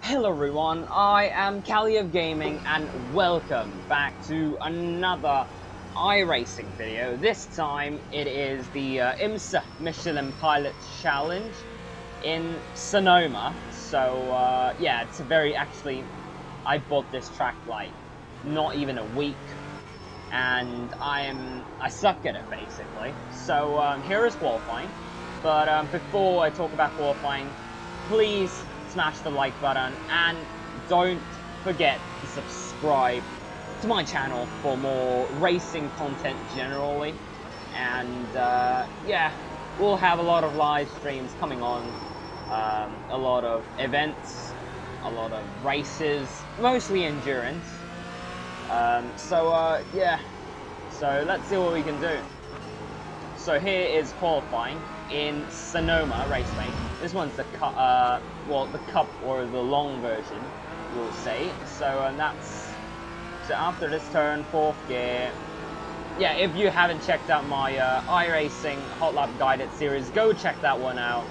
Hello everyone, I am Calioth Gaming and welcome back to another iRacing video. This time it is the IMSA Michelin Pilot Challenge in Sonoma. So yeah, it's a very, I bought this track like not even a week and I suck at it basically. So here is qualifying, but before I talk about qualifying, please smash the like button and don't forget to subscribe to my channel for more racing content generally. And yeah, we'll have a lot of live streams coming on, a lot of events, a lot of races, mostly endurance. Yeah, so let's see what we can do. So here is qualifying in Sonoma Raceway. This one's the cup, the cup or the long version, we'll say. So after this turn, 4th gear. Yeah, if you haven't checked out my iRacing Hot Lap Guided series, go check that one out.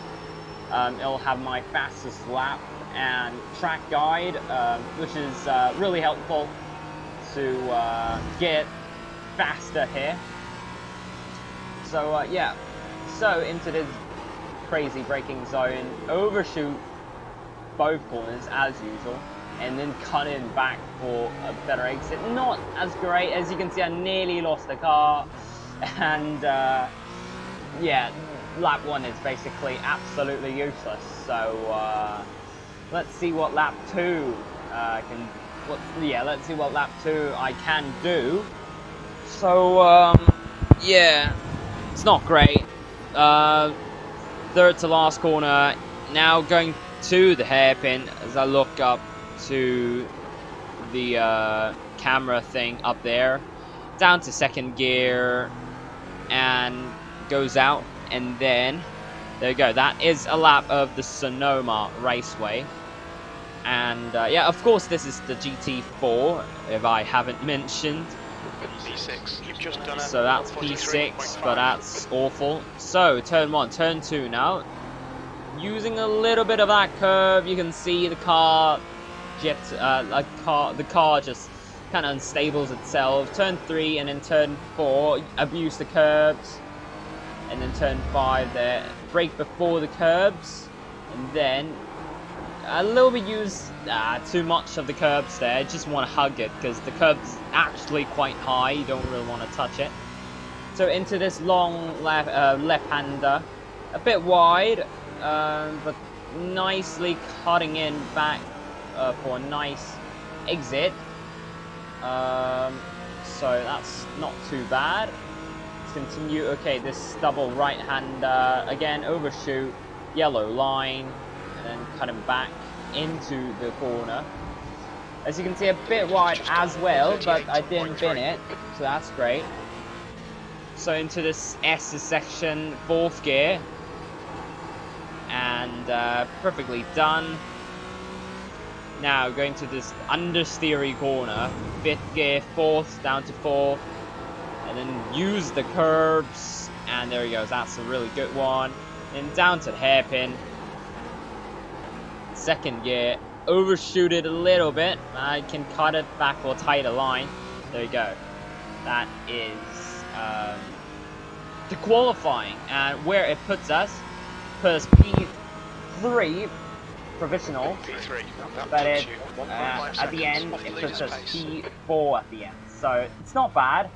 It'll have my fastest lap and track guide, which is really helpful to get faster here. So yeah, so into this crazy braking zone, overshoot both corners as usual, and then cut in back for a better exit. Not as great, as you can see I nearly lost the car, and yeah, lap 1 is basically absolutely useless. So let's see what lap 2 let's see what lap 2 I can do. So yeah, it's not great. Third to last corner, now going to the hairpin as I look up to the camera thing up there, down to 2nd gear and goes out, and then there you go. That is a lap of the Sonoma Raceway. And yeah, of course this is the GT4 if I haven't mentioned. P6. You've just done So that's P6, but that's awful. So turn 1, turn 2 now. Using a little bit of that curve, you can see the car the car just kind of unstables itself. Turn 3 and then turn 4, abuse the curbs, and then turn 5 there, brake before the curbs, and then a little bit too much of the curbs there. Just want to hug it because the curb's actually quite high. You don't really want to touch it. So into this long left-hander, a bit wide, but nicely cutting in back for a nice exit. So that's not too bad. Let's continue. Okay, this double right-hander again, overshoot, yellow line, and then cutting back into the corner. As you can see, a bit wide as well, but I didn't bin it, so that's great. So into this S section, 4th gear, and perfectly done. Now going to this understeery corner, 5th gear, 4th, down to 4th, and then use the curbs, and there he goes. That's a really good one. And down to the hairpin, 2nd gear, overshoot it a little bit. I can cut it back or tighter line. There you go. That is the qualifying, and where it puts us P3 provisional, but at the end it puts us P4 at the end. So it's not bad.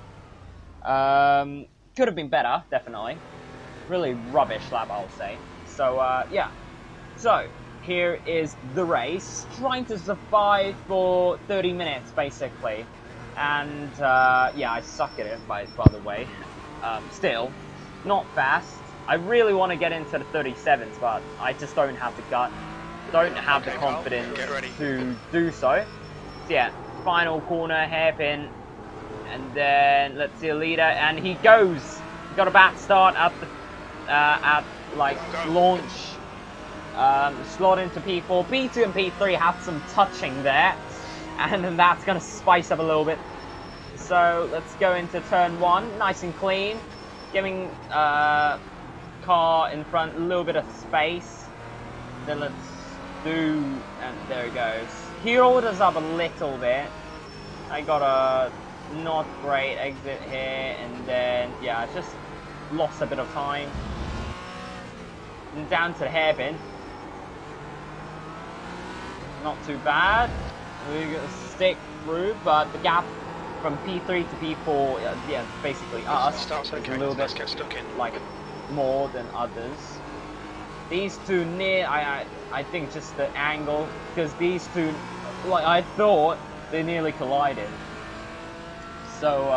Could have been better, definitely. Really rubbish lap, I'll say. So yeah. So here is the race, trying to survive for 30 minutes basically, and yeah, I suck at it by the way. Still not fast. I really want to get into the 37s, but I just don't have the gut, don't have the confidence to do so. So yeah, final corner, hairpin, and then let's see a leader, and he goes. He got a bad start at the like launch. Slot into P4, P2 and P3 have some touching there, and then that's going to spice up a little bit. So let's go into turn 1, nice and clean, giving car in front a little bit of space. Then let's do, and there it goes. He rolled us up a little bit. I got a not great exit here, and then yeah, I just lost a bit of time. And down to the hairpin. Not too bad. We got to stick through, but the gap from P3 to P4, yeah, basically us, is a little bit like more than others. These two near, I think just the angle, because these two, like I thought, they nearly collided. So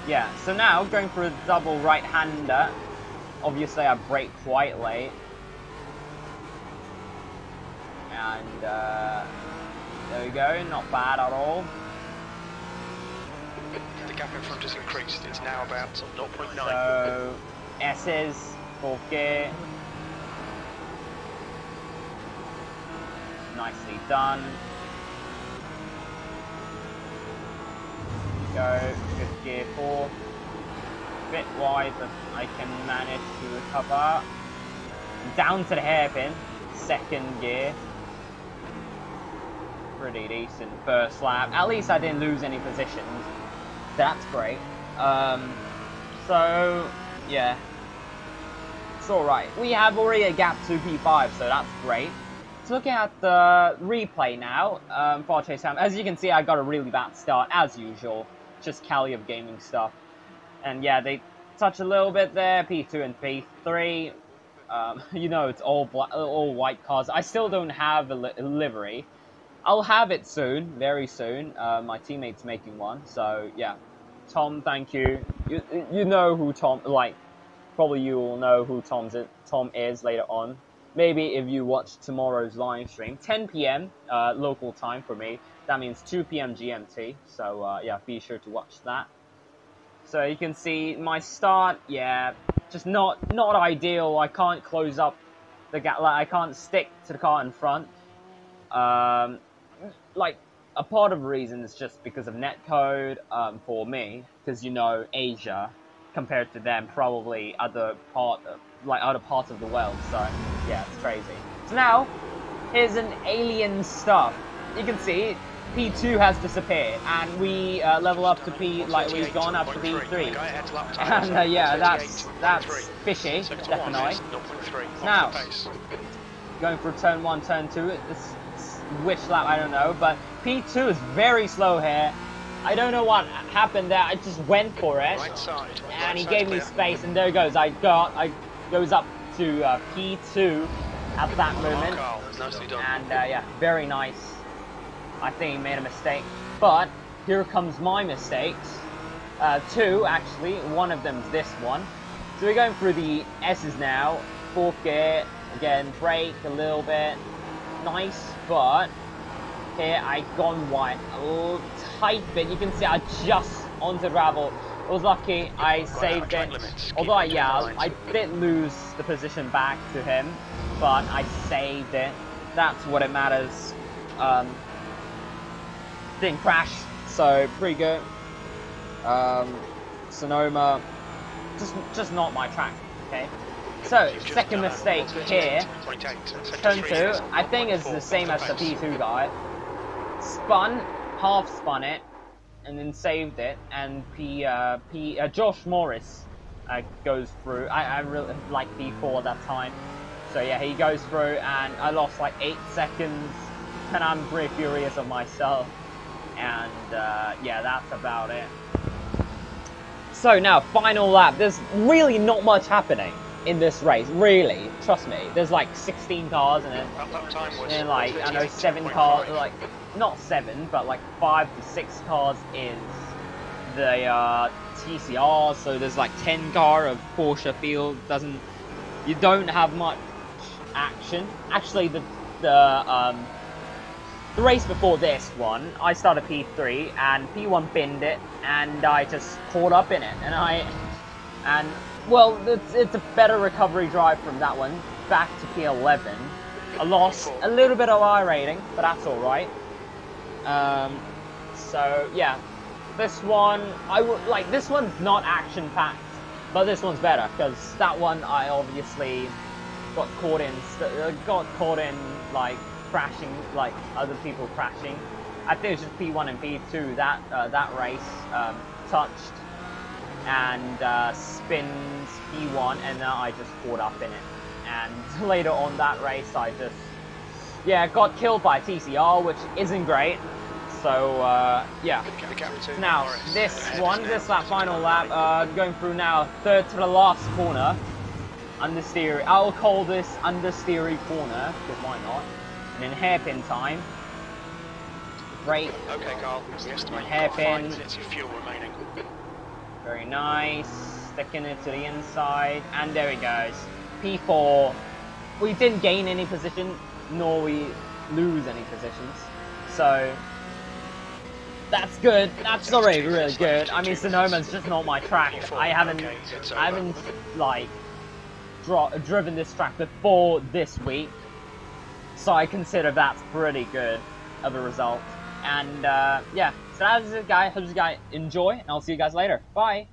yeah, so now going for a double right-hander. Obviously I brake quite late. And there we go, not bad at all. The gap in front has increased, it's now about 0.9. So S's, 4th gear. Nicely done. Go, 5th gear 4. Bit wide, but I can manage to recover. Down to the hairpin, 2nd gear. Pretty decent first lap. At least I didn't lose any positions. That's great. So yeah, it's all right. We have already a gap to P5, so that's great. So looking at the replay now for Chase Ham, as you can see, I got a really bad start as usual. Just Calioth gaming stuff. And yeah, they touch a little bit there, P2 and P3. You know, it's all white cars. I still don't have a livery. I'll have it soon, very soon. My teammate's making one, so yeah. Tom, thank you. You know who Tom, like, probably you will know who Tom is later on. Maybe if you watch tomorrow's live stream, 10 p.m. Local time for me. That means 2 p.m. GMT. So yeah, be sure to watch that. So you can see my start, yeah, just not ideal. I can't close up the gap, like I can't stick to the car in front. Like a part of the reason is just because of netcode for me, because you know Asia compared to them probably other parts of the world. So yeah, it's crazy. So now here's an alien stuff. You can see P2 has disappeared, and we level up to P, like we've gone up to P3, and yeah, that's fishy, definitely. Now, going for turn 1, turn 2, which lap, I don't know, but P2 is very slow here. I don't know what happened there, I just went for it, and he gave me space, and there it goes, I goes up to P2 at that moment, and yeah, very nice. I think he made a mistake, but here comes my mistakes. 2 actually, one of them's this one. So we're going through the S's now, 4th gear, again, brake a little bit, nice, but here I gone wide, a little tight bit, you can see I just onto the gravel. I was lucky, I saved it, although I did lose the position back to him, but I saved it, that's what it matters. Didn't crash, so pretty good. Sonoma, just not my track, okay? So, second mistake here, turn 2, I think it's the same as the P2 guy. Spun, half spun it, and then saved it, and Josh Morris goes through. I really like P4 at that time. So yeah, he goes through, and I lost like 8 seconds, and I'm pretty furious of myself. And yeah, that's about it. So now, final lap. There's really not much happening in this race, really. Trust me. There's like 16 cars, and then like, I know 7 cars, like, not 7, but like 5 to 6 cars is the TCR, so there's like 10 car of Porsche field. You don't have much action. Actually, the race before this one, I started P3 and P1 binned it, and I just caught up in it, and well, it's a better recovery drive from that one back to P11. I lost a little bit of iRating, but that's all right. So yeah, this one this one's not action packed, but this one's better because that one I obviously got caught in like crashing, like other people crashing. I think it was just P1 and P2 that race touched and spins P1, and then I just caught up in it. And later on that race, I just got killed by TCR, which isn't great. So yeah. Now this that final lap, going through now, third to the last corner. Understeer. I'll call this understeery corner, because why not? And then hairpin time. Brake. Okay, Carl. We estimate hairpin. 5 minutes of fuel remaining. Very nice. Sticking it to the inside, and there he goes. P4. We didn't gain any position, nor we lose any positions. So that's good. That's already really good. I mean, Sonoma's just not my track. I haven't like driven this track before this week, so I consider that's pretty good of a result. And yeah, so that's it, guys. Hope you guys enjoy, and I'll see you guys later. Bye.